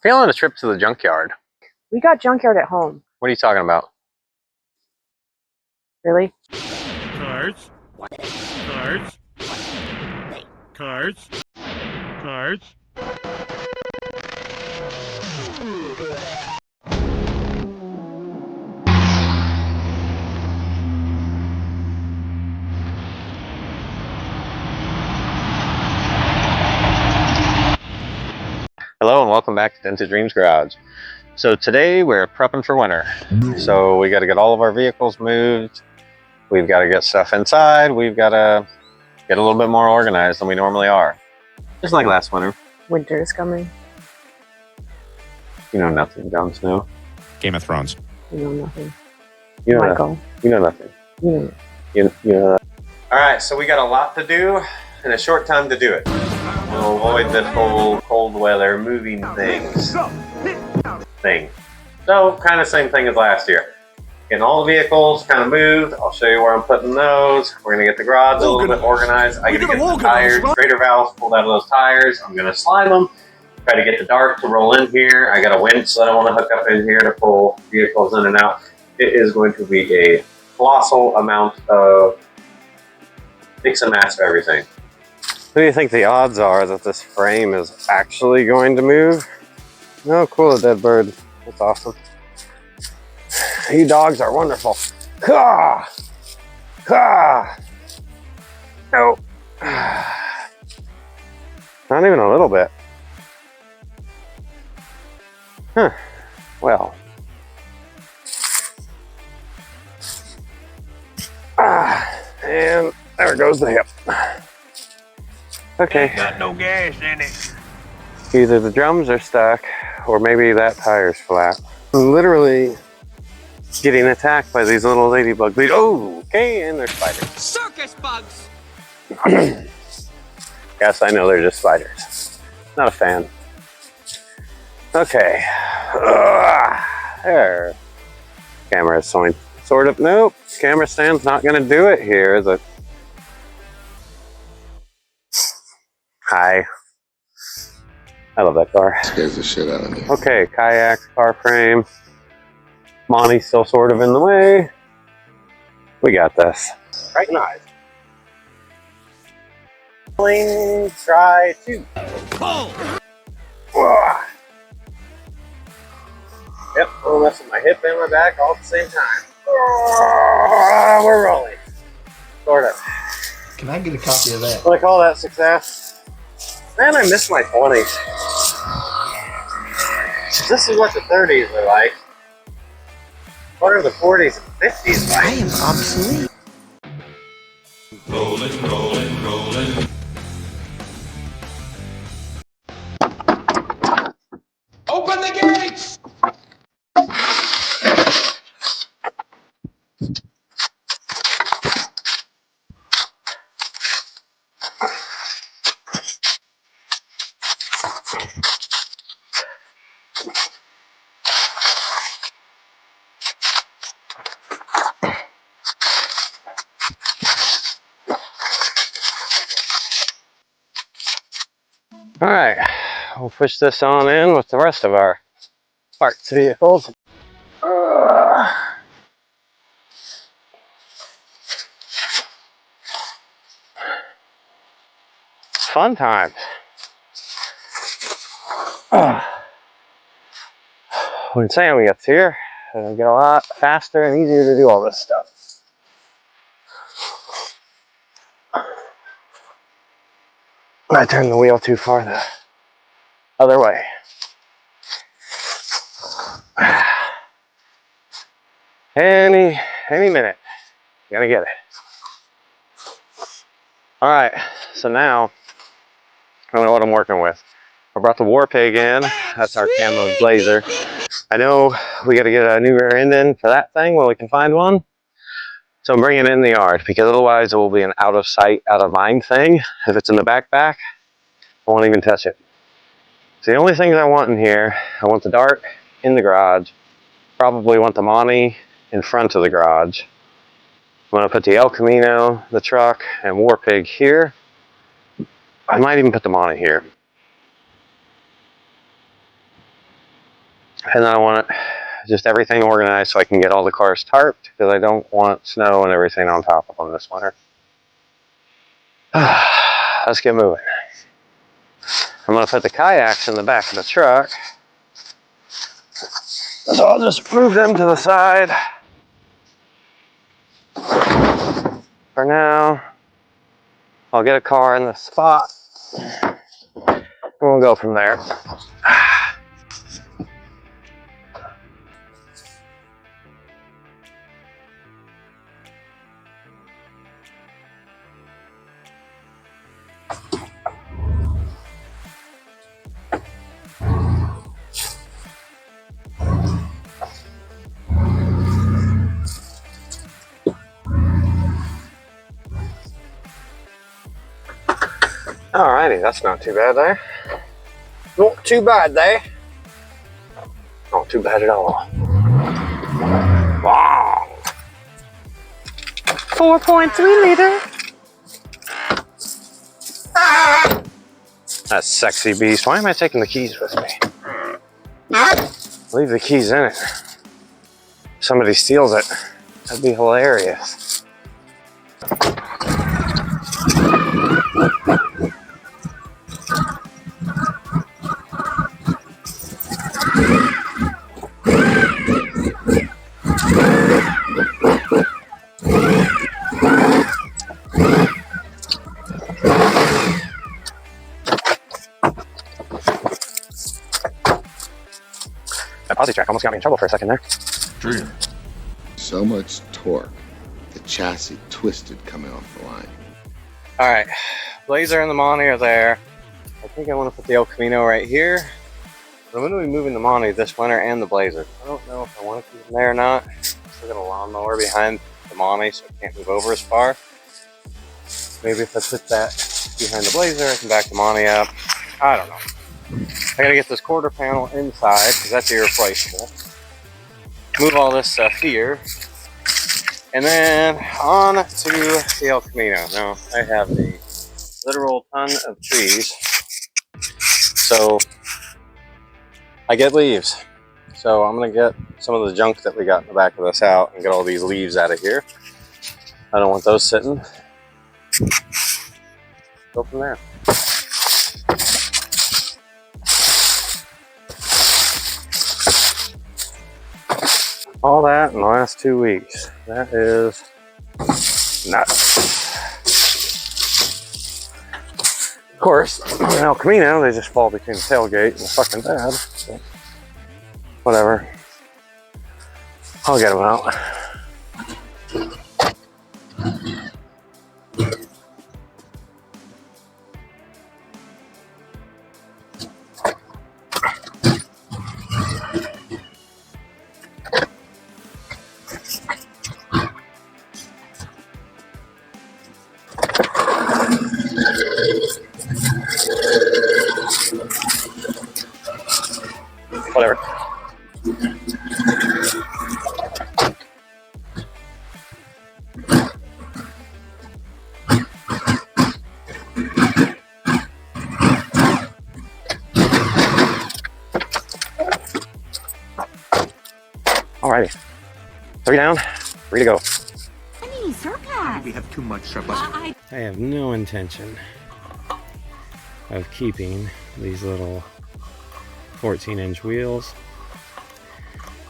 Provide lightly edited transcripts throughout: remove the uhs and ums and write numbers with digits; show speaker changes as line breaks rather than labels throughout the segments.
Feeling a trip to the junkyard.
We got Junkyard at home.
What are you talking about?
Really?
Cards. Cards. Cards. Cards.
Hello and welcome back to Dented Dreams Garage. So today we're prepping for winter. So we got to get all of our vehicles moved. We've got to get stuff inside. We've got to get a little bit more organized than we normally are. Just like last winter.
Winter is coming.
You know nothing, Jon Snow.
Game of Thrones.
You know nothing.
You know
Michael.
nothing. You know nothing. You know nothing. All right, so we got a lot to do and a short time to do it. We'll avoid this whole cold weather moving thing. So kind of same thing as last year. Getting all the vehicles kind of moved. I'll show you where I'm putting those. We're gonna get the garage a little bit organized. I gotta get the tires, trailer valves pulled out of those tires. I'm gonna slide them. Try to get the dart to roll in here. I got a winch that I want to hook up in here to pull vehicles in and out. It is going to be a colossal amount of mix and match of everything. What do you think the odds are that this frame is actually going to move? Oh, cool, a dead bird. That's awesome. You dogs are wonderful. Caw! Caw! No. Not even a little bit. Huh. Well. And there goes the hip. Okay.
Ain't got no gas in it.
Either the drums are stuck, or maybe that tire's flat. I'm literally getting attacked by these little ladybugs. Oh, okay, and they're spiders.
Circus bugs!
Yes, I know they're just spiders. Not a fan. Okay. There. Camera is sort of. Nope. Camera stand's not going to do it here, is it? Hi. I love that car.
Scares the shit out of me.
Okay, kayak, car frame. Monty's still sort of in the way. We got this. Right nice. Try two. Yep, I'm messing my hip and my back all at the same time. We're rolling. Sort of.
Can I get a copy of that?
Will I call that success? Man, I miss my 20s. This is what the 30s are like. What are the 40s and 50s like?
I am obsolete.
Rolling, rolling, rolling.
Open the gates!
All right, we'll push this on in with the rest of our parts vehicles. Fun times. When Sam gets here, it'll get a lot faster and easier to do all this stuff. I turned the wheel too far the other way. Any minute, gonna get it. All right, so now I don't know what I'm working with. I brought the War Pig in. That's our camo blazer. I know we got to get a new rear end in for that thing when we can find one. So I'm bringing it in the yard because otherwise it will be an out of sight, out of mind thing. If it's in the backpack, I won't even touch it. So the only things I want in here, I want the dart in the garage. Probably want the monte in front of the garage. I'm going to put the El Camino, the truck, and War Pig here. I might even put the monte here. And then I want it, just everything organized so I can get all the cars tarped, because I don't want snow and everything on top of them this winter. Let's get moving. I'm going to put the kayaks in the back of the truck. So I'll just move them to the side for now. I'll get a car in the spot. We'll go from there. Alrighty, that's not too bad there. Not too bad there. Not too bad at all. Wow.
4.3 liter.
That sexy beast. Why am I taking the keys with me? Leave the keys in it. Somebody steals it. That'd be hilarious. That Aussie track almost got me in trouble for a second there.
True. So much torque. The chassis twisted coming off the line.
Alright, Blazer and the Monte are there. I think I want to put the El Camino right here. But I'm going to be moving the Monte this winter and the Blazer. I don't know if I want to keep them there or not. I'm still got a lawnmower behind the Monte, so I can't move over as far. Maybe if I put that behind the Blazer, I can back the Monte up. I don't know. I gotta get this quarter panel inside because that's irreplaceable. Move all this stuff here. And then on to the El Camino. Now, I have a literal ton of trees. So, I get leaves. So I'm gonna get some of the junk that we got in the back of this out and get all these leaves out of here. I don't want those sitting. Go from there. All that in the last 2 weeks. That is nuts. Of course, in El Camino, they just fall between the tailgate and the fucking bed. So whatever. I'll get them out. Whatever. Alrighty. 3 down, 3 to go.
We have too much surplus.
I have no intention of keeping these little 14-inch wheels.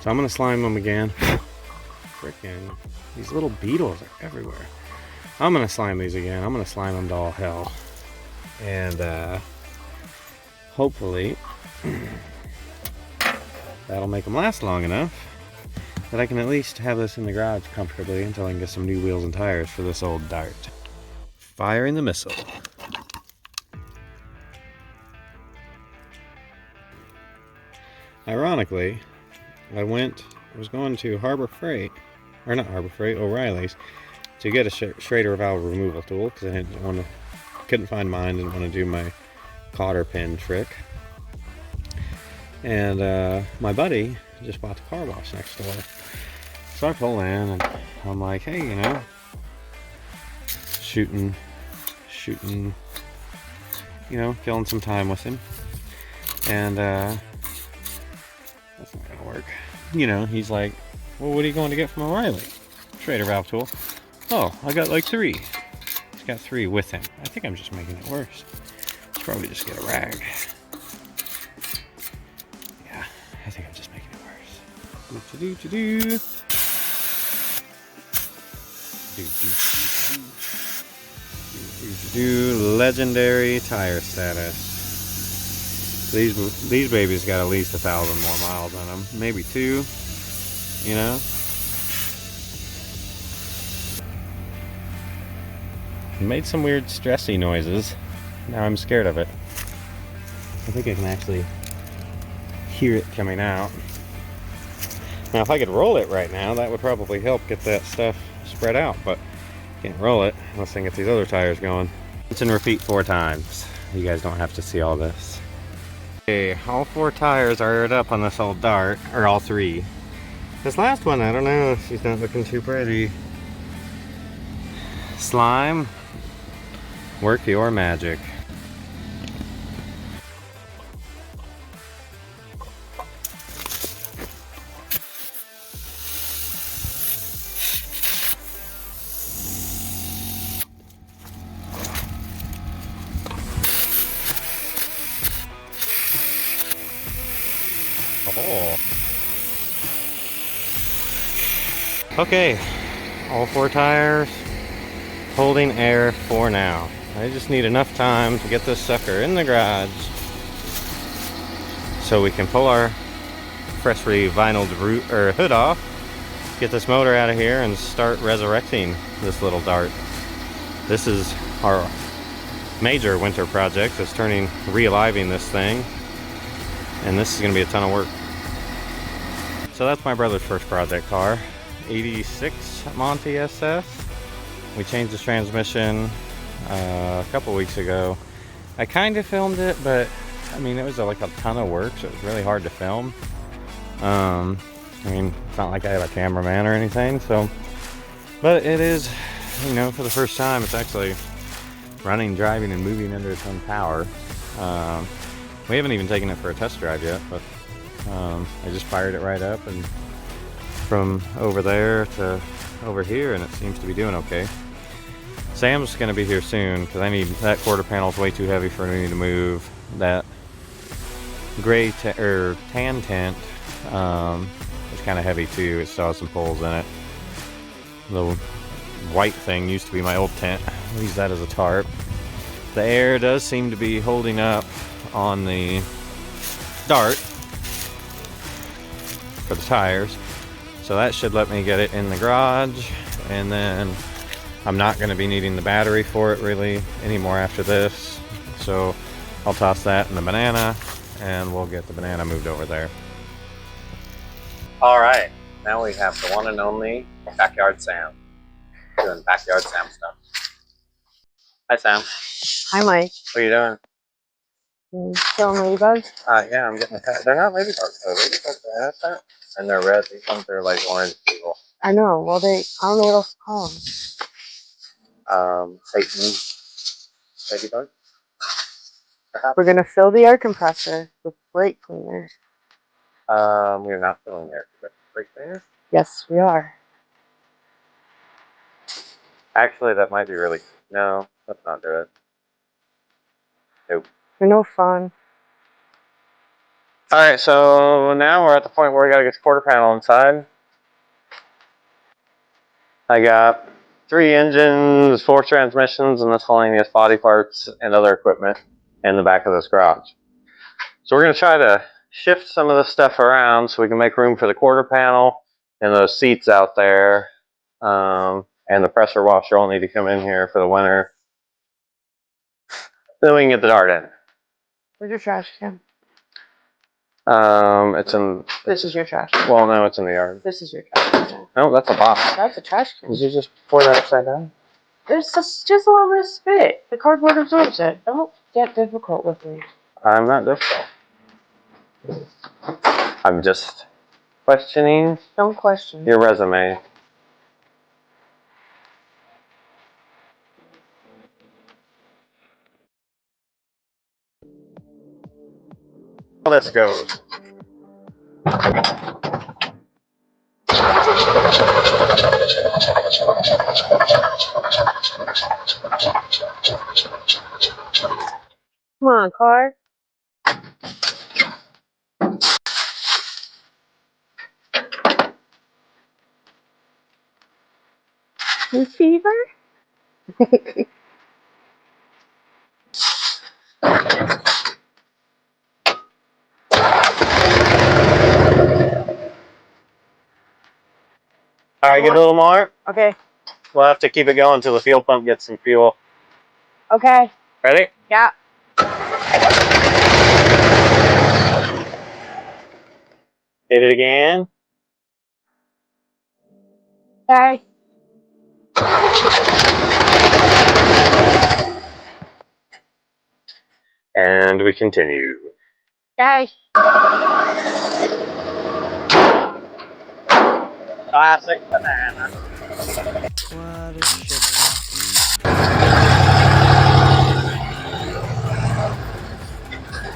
So I'm gonna slime them again. Frickin', these little beetles are everywhere. I'm gonna slime these again. I'm gonna slime them to all hell. And hopefully that'll make them last long enough that I can at least have this in the garage comfortably until I can get some new wheels and tires for this old dart. Firing the missile. Ironically, I was going to Harbor Freight, or not Harbor Freight, O'Reilly's, to get a Schrader valve removal tool because I couldn't find mine, didn't want to do my cotter pin trick. And my buddy just bought the car wash next door. So I pull in and I'm like, hey, you know, shooting, you know, killing some time with him. And that's not work. You know, he's like, well, what are you going to get from O'Reilly? Trader valve tool. Oh, I got like 3. He's got 3 with him. I think I'm just making it worse. Let's probably just get a rag. Yeah, I think I'm just making it worse. Do-do-do-do-do. Legendary tire status. These babies got at least 1,000 more miles on them, maybe 2. You know. It made some weird stressy noises. Now I'm scared of it. I think I can actually hear it coming out. Now, if I could roll it right now, that would probably help get that stuff spread out, but can't roll it unless I can get these other tires going. Rinse and repeat 4 times. You guys don't have to see all this. Okay, all 4 tires are aired up on this old dart, or all 3. This last one, I don't know, she's not looking too pretty. Slime, work your magic. Oh. Okay, all 4 tires holding air for now. I just need enough time to get this sucker in the garage so we can pull our freshly vinyled hood off, get this motor out of here, and start resurrecting this little dart. This is our major winter project, is realiving this thing, and this is going to be a ton of work. So that's my brother's first project car, 86 Monte SS. We changed the transmission a couple weeks ago. I kind of filmed it, but I mean, it was like a ton of work, so it was really hard to film. I mean, it's not like I have a cameraman or anything, so, but it is, you know, for the first time, it's actually running, driving, and moving under its own power. We haven't even taken it for a test drive yet, but I just fired it right up and from over there to over here, and it seems to be doing okay. Sam's going to be here soon because I need that quarter panel is way too heavy for me to move. That gray tan tent is kind of heavy too. It still has some poles in it. The white thing used to be my old tent. I use that as a tarp. The air does seem to be holding up on the dart for the tires, so that should let me get it in the garage, and then I'm not going to be needing the battery for it really anymore after this, so I'll toss that in the banana and we'll get the banana moved over there.
Alright, now we have the one and only Backyard Sam doing Backyard Sam stuff. Hi Sam.
Hi, Mike.
What are you doing?
Killing ladybugs?
Yeah, I'm getting they're not ladybugs though. Ladybugs are innocent and they're red. These ones are like orange people.
I know. Well, I don't know what else to call them.
Satan ladybug. Perhaps.
We're gonna fill the air compressor with brake cleaner.
We're not filling there. Right there.
Yes, we are.
Actually, that might be really. No, let's not do it. Nope.
They're no fun.
Alright, so now we're at the point where we gotta get the quarter panel inside. I got 3 engines, 4 transmissions, and miscellaneous body parts and other equipment in the back of this garage. So we're gonna try to shift some of this stuff around so we can make room for the quarter panel and those seats out there. And the pressure washer will need to come in here for the winter. Then we can get the dart in.
Where's your trash can?
It's in.
This is your trash can.
Well, no, it's in the yard.
This is your trash can.
No, that's a box.
That's a trash can.
Did you just pour that upside down?
There's just a little bit of spit. The cardboard absorbs it. Don't get difficult with me.
I'm not difficult. I'm just questioning
Don't question.
your resume. Let's go.
Come on, car. You fever?
All right, get a little more.
Okay.
We'll have to keep it going until the fuel pump gets some fuel.
Okay.
Ready?
Yeah.
Hit it again.
Okay.
And we continue.
Okay.
Classic banana.
What a shit.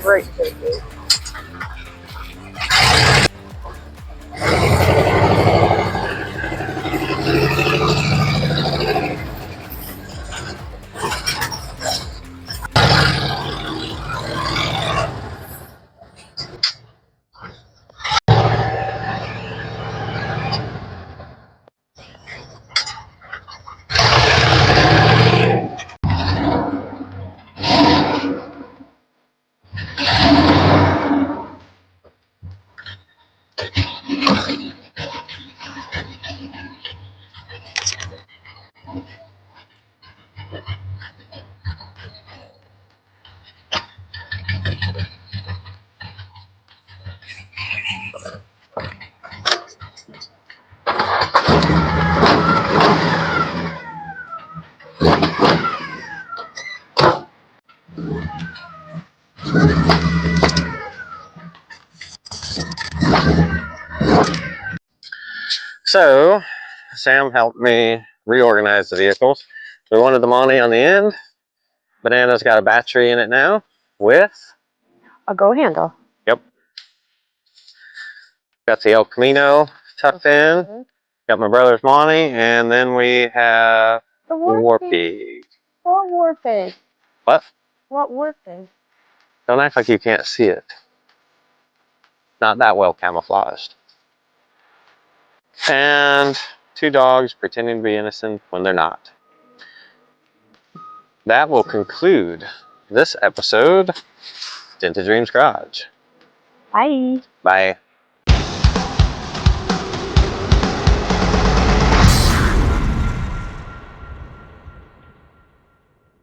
Great.
So, Sam helped me reorganize the vehicles. We wanted the monte on the end. Banana's got a battery in it now with,
A go handle.
yep. Got the El Camino tucked in. Got my brother's monte, and then we have
The
Warpy.
What warping?
What?
What warping?
Don't act like you can't see it. Not that well camouflaged. And two dogs pretending to be innocent when they're not. That will conclude this episode, Tinted Dreams Garage.
Bye.
Bye.